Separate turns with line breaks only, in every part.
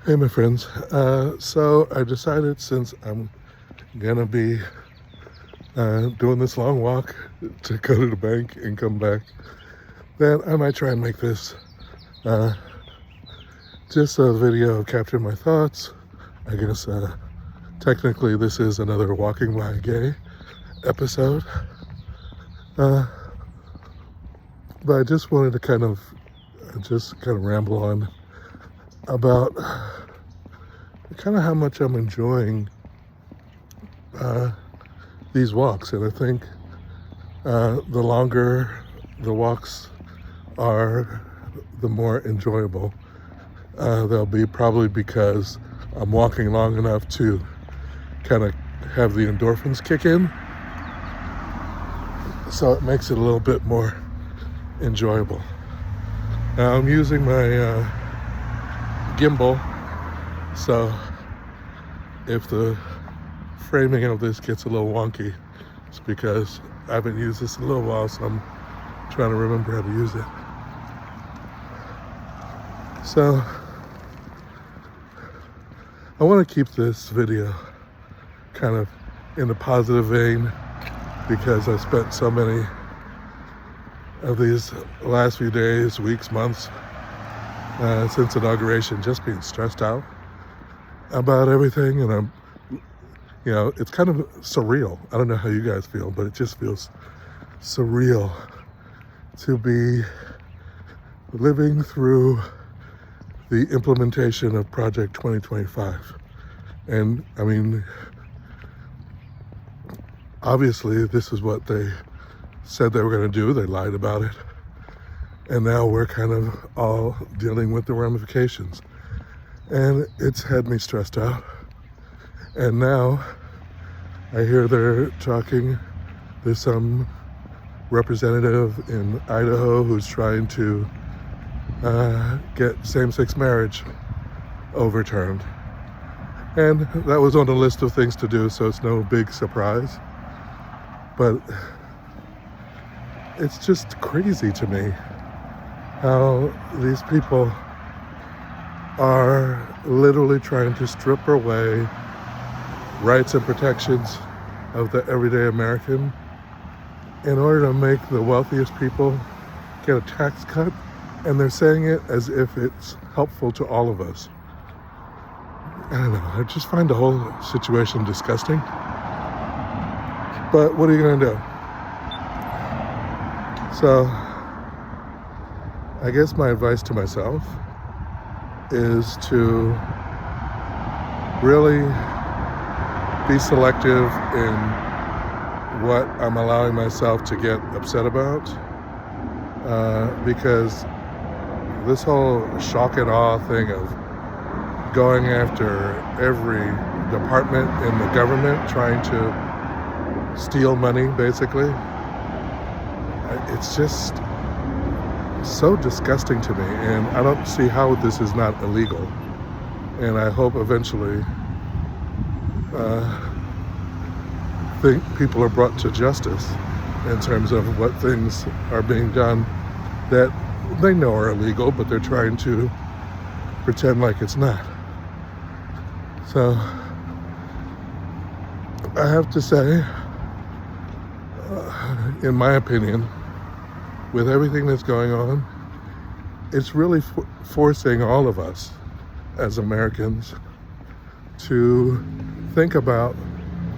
Hey, my friends. So I decided, since I'm gonna be doing this long walk to go to the bank and come back, that I might try and make this uh, just a video capturing my thoughts. I guess technically this is another Walking by Gay episode, uh, but I just wanted to kind of ramble on about kind of how much I'm enjoying these walks. And I think the longer the walks are, the more enjoyable they'll be, probably because I'm walking long enough to kind of have the endorphins kick in, so it makes it a little bit more enjoyable. Now I'm using my gimbal, so if the framing of this gets a little wonky, it's because I haven't used this in a little while, so I'm trying to remember how to use it. So I want to keep this video kind of in a positive vein, because I spent so many of these last few days, weeks, months since inauguration just being stressed out about everything. And it's kind of surreal. I don't know how you guys feel, but it just feels surreal to be living through the implementation of Project 2025. And I mean, obviously this is what they said they were going to do. They lied about it. And now we're kind of all dealing with the ramifications. And it's had me stressed out. And now I hear they're talking, there's some representative in Idaho who's trying to get same-sex marriage overturned. And that was on the list of things to do, so it's no big surprise. But it's just crazy to me how these people are literally trying to strip away rights and protections of the everyday American in order to make the wealthiest people get a tax cut. And they're saying it as if it's helpful to all of us. I don't know, I just find the whole situation disgusting. But what are you gonna do? So I guess my advice to myself is to really be selective in what I'm allowing myself to get upset about, because this whole shock and awe thing of going after every department in the government, trying to steal money, basically, it's just so disgusting to me. And I don't see how this is not illegal. And I hope eventually think people are brought to justice in terms of what things are being done that they know are illegal, but they're trying to pretend like it's not. So I have to say, in my opinion, with everything that's going on, it's really forcing all of us as Americans to think about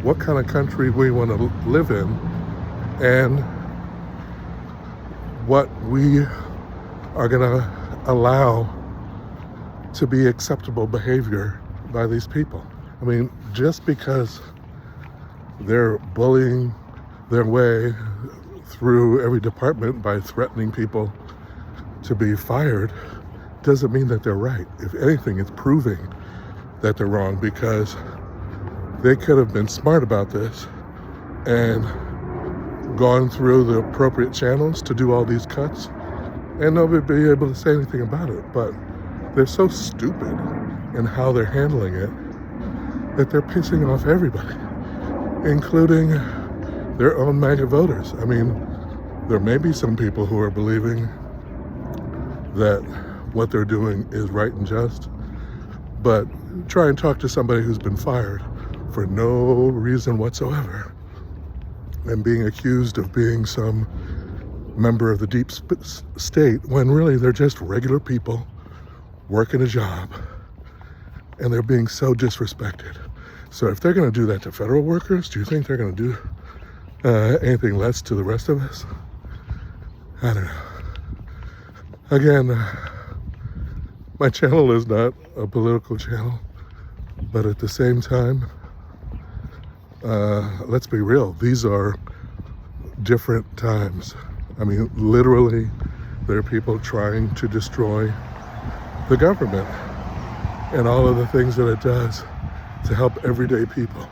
what kind of country we want to live in and what we are going to allow to be acceptable behavior by these people. I mean, just because they're bullying their way through every department by threatening people to be fired doesn't mean that they're right. If anything, it's proving that they're wrong, because they could have been smart about this and gone through the appropriate channels to do all these cuts, and nobody would be able to say anything about it. But they're so stupid in how they're handling it that they're pissing off everybody, including their own MAGA voters. I mean, there may be some people who are believing that what they're doing is right and just, But try and talk to somebody who's been fired for no reason whatsoever and being accused of being some member of the deep state when really they're just regular people working a job, and they're being so disrespected. So if they're going to do that to federal workers, do you think they're going to do anything less to the rest of us? I don't know. Again, my channel is not a political channel, but at the same time, let's be real, these are different times. I mean, literally, there are people trying to destroy the government and all of the things that it does to help everyday people.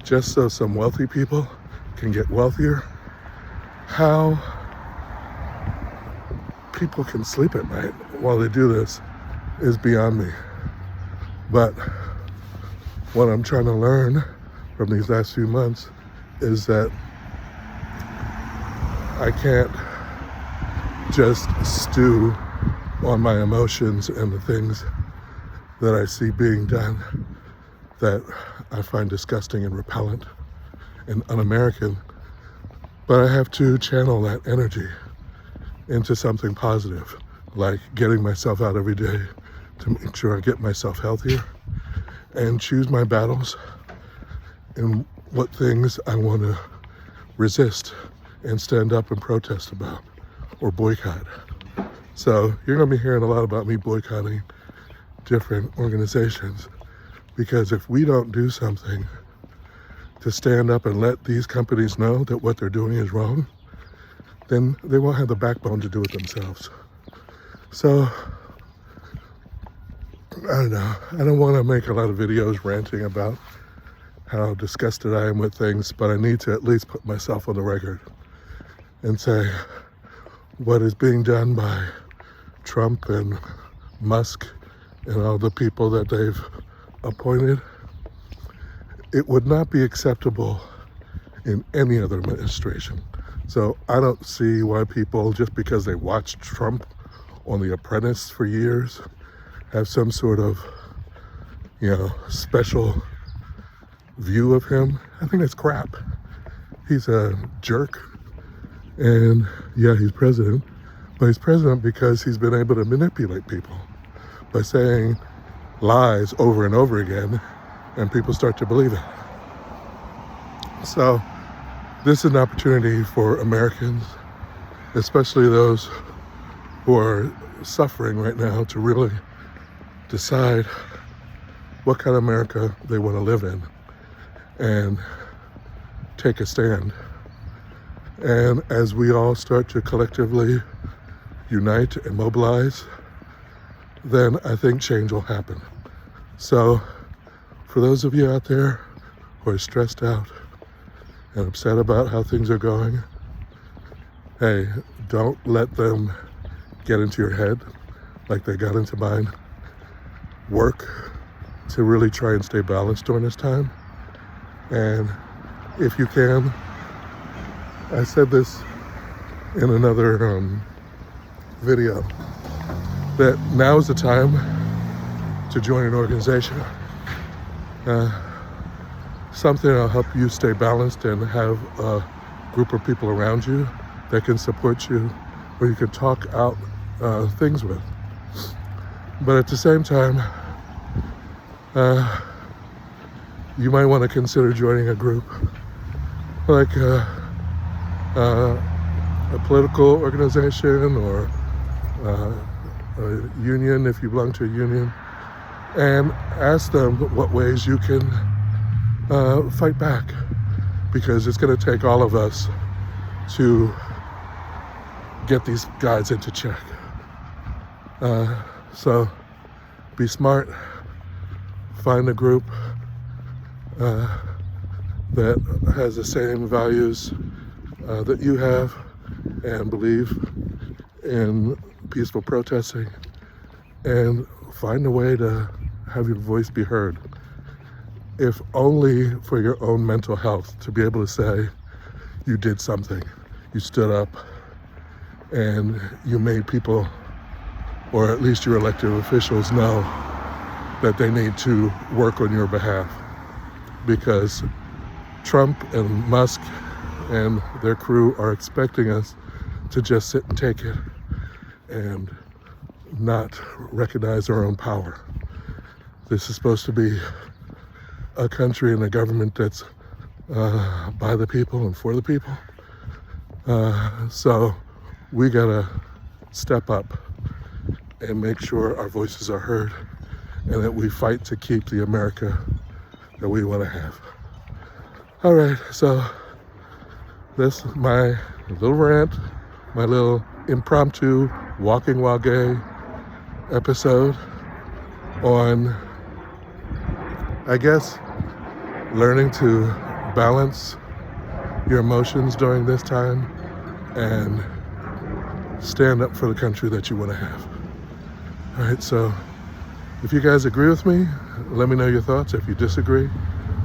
Just so some wealthy people can get wealthier. How people can sleep at night while they do this is beyond me. But what I'm trying to learn from these last few months is that I can't just stew on my emotions and the things that I see being done that I find disgusting and repellent and un-American, but I have to channel that energy into something positive, like getting myself out every day to make sure I get myself healthier and choose my battles and what things I want to resist and stand up and protest about or boycott. So you're going to be hearing a lot about me boycotting different organizations, because if we don't do something to stand up and let these companies know that what they're doing is wrong, then they won't have the backbone to do it themselves. So, I don't know. I don't want to make a lot of videos ranting about how disgusted I am with things, but I need to at least put myself on the record and say what is being done by Trump and Musk and all the people that they've appointed. It would not be acceptable in any other administration. So I don't see why people, just because they watched Trump on The Apprentice for years, have some sort of, special view of him. I think it's crap. He's a jerk. And yeah, he's president. But he's president because he's been able to manipulate people by saying lies over and over again, and people start to believe it. So this is an opportunity for Americans, especially those who are suffering right now, to really decide what kind of America they want to live in and take a stand. And as we all start to collectively unite and mobilize, then I think change will happen. So for those of you out there who are stressed out and upset about how things are going, hey, don't let them get into your head like they got into mine. Work to really try and stay balanced during this time. And if you can, I said this in another video, that now is the time to join an organization. Something that'll help you stay balanced and have a group of people around you that can support you, or you can talk out things with. But at the same time, you might want to consider joining a group like a political organization or a union, if you belong to a union, and ask them what ways you can fight back, because it's going to take all of us to get these guys into check. So be smart, find a group that has the same values that you have and believe in peaceful protesting, and find a way to have your voice be heard, if only for your own mental health, to be able to say you did something, you stood up, and you made people, or at least your elected officials, know that they need to work on your behalf, because Trump and Musk and their crew are expecting us to just sit and take it and not recognize our own power. This is supposed to be a country and a government that's by the people and for the people. So we gotta step up and make sure our voices are heard and that we fight to keep the America that we want to have. All right, so this is my little rant, my little impromptu walking while gay episode on, I guess, learning to balance your emotions during this time and stand up for the country that you want to have. All right, so if you guys agree with me, let me know your thoughts. If you disagree,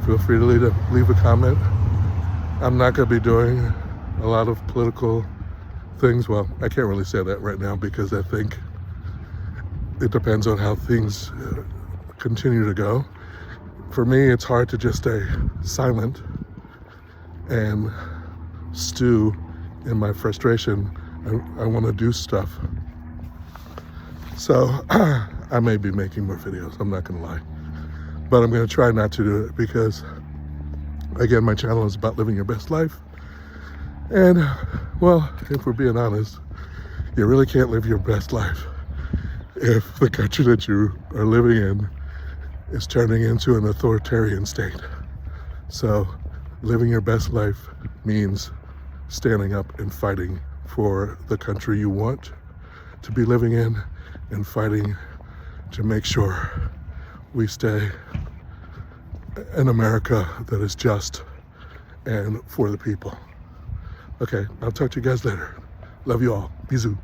feel free to leave a comment. I'm not going to be doing a lot of political things. Well, I can't really say that right now because I think it depends on how things continue to go. For me, it's hard to just stay silent and stew in my frustration. I want to do stuff. So I may be making more videos, I'm not going to lie. But I'm going to try not to do it because, again, my channel is about living your best life. And, well, if we're being honest, you really can't live your best life if the country that you are living in is turning into an authoritarian state. So living your best life means standing up and fighting for the country you want to be living in and fighting to make sure we stay in America that is just and for the people. Okay, I'll talk to you guys later. Love you all. Bisous.